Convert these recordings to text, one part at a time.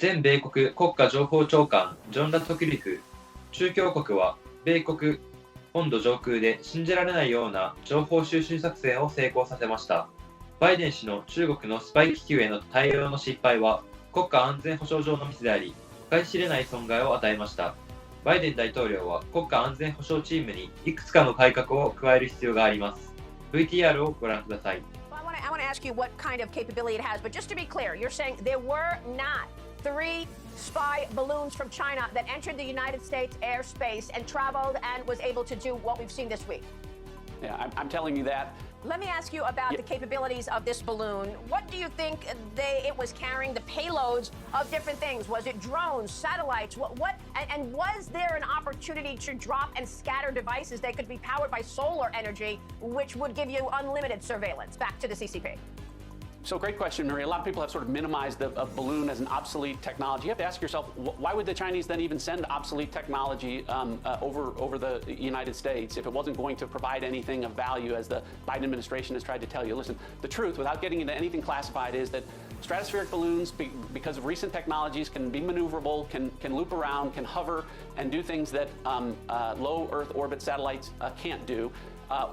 前米国国家情報長官ジョン・ラトクリフ、中共国は米国本土上空で信じられないような情報収集作戦を成功させました。バイデン氏の中国のスパイ気球への対応の失敗は国家安全保障上のミスであり、計り知れない損害を与えました。バイデン大統領は国家安全保障チームにいくつかの改革を加える必要があります。VTR をご覧ください。I want to ask you what kind of capability it has, but just to be clear, you're saying there were not 3 spy balloons from China that entered the United States airspace and traveled and was able to do what we've seen this week. Yeah, I'm telling you that. Let me ask you about the capabilities of this balloon. What do you think it was carrying, the payloads of different things? Was it drones, satellites? And was there an opportunity to drop and scatter devices that could be powered by solar energy, which would give you unlimited surveillance? Back to the CCP. So great question, Maria. A lot of people have sort of minimized a balloon as an obsolete technology. You have to ask yourself, why would the Chinese then even send obsolete technology over the United States if it wasn't going to provide anything of value, as the Biden administration has tried to tell you? Listen, the truth, without getting into anything classified, is that stratospheric balloons, because of recent technologies, can be maneuverable, can loop around, can hover, and do things that low Earth orbit satellites can't do.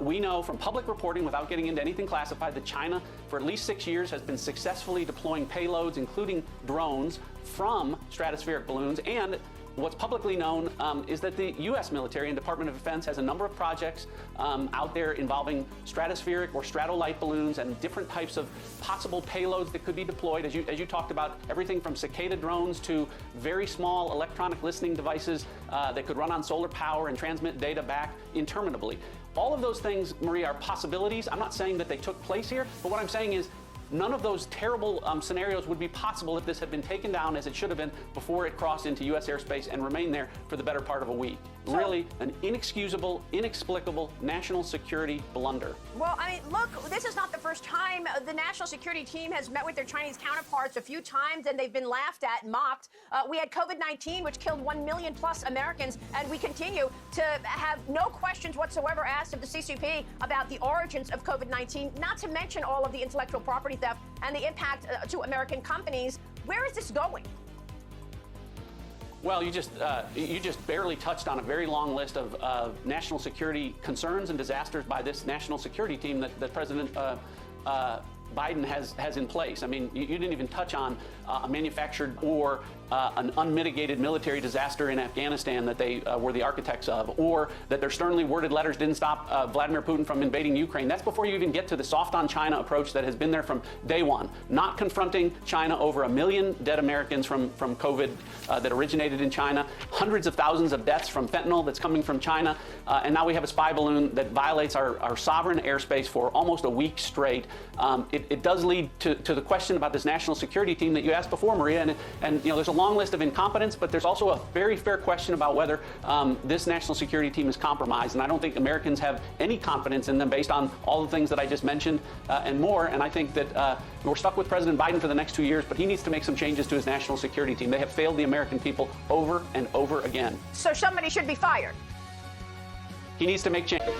We know from public reporting, without getting into anything classified, that China, for at least 6 years, has been successfully deploying payloads, including drones, from stratospheric balloons. And what's publicly known is that the U.S. military and Department of Defense has a number of projects out there involving stratospheric or stratolight balloons and different types of possible payloads that could be deployed. As you talked about, everything from cicada drones to very small electronic listening devices that could run on solar power and transmit data back interminably. All of those things, Maria, are possibilities. I'm not saying that they took place here, but what I'm saying is none of those terrible scenarios would be possible if this had been taken down as it should have been before it crossed into U.S. airspace and remained there for the better part of a week. Really an inexcusable, inexplicable national security blunder. Well, I mean, look, this is not the first time the national security team has met with their Chinese counterparts a few times, and they've been laughed at and mocked. We had COVID-19, which killed 1 million plus Americans, and we continue to have no questions whatsoever asked of the CCP about the origins of COVID-19, not to mention all of the intellectual property theft and the impact to American companies. Where is this going? Well, you just barely touched on a very long list of national security concerns and disasters by this national security team that President Biden has in place. I mean, you didn't even touch on a manufactured or an unmitigated military disaster in Afghanistan that they were the architects of, or that their sternly worded letters didn't stop Vladimir Putin from invading Ukraine. That's before you even get to the soft on China approach that has been there from day one, not confronting China over 1 million dead Americans from COVID that originated in China, hundreds of thousands of deaths from fentanyl that's coming from China, and now we have a spy balloon that violates our sovereign airspace for almost a week straight. It does lead to the question about this national security team that you asked before, Maria, and there's a long list of incompetence, but there's also a very fair question about whether this national security team is compromised, and I don't think Americans have any confidence in them based on all the things that I just mentioned and more, and I think that we're stuck with President Biden for the next 2 years, but he needs to make some changes to his national security team. They have failed the American people over and over again. So somebody should be fired. He needs to make changes.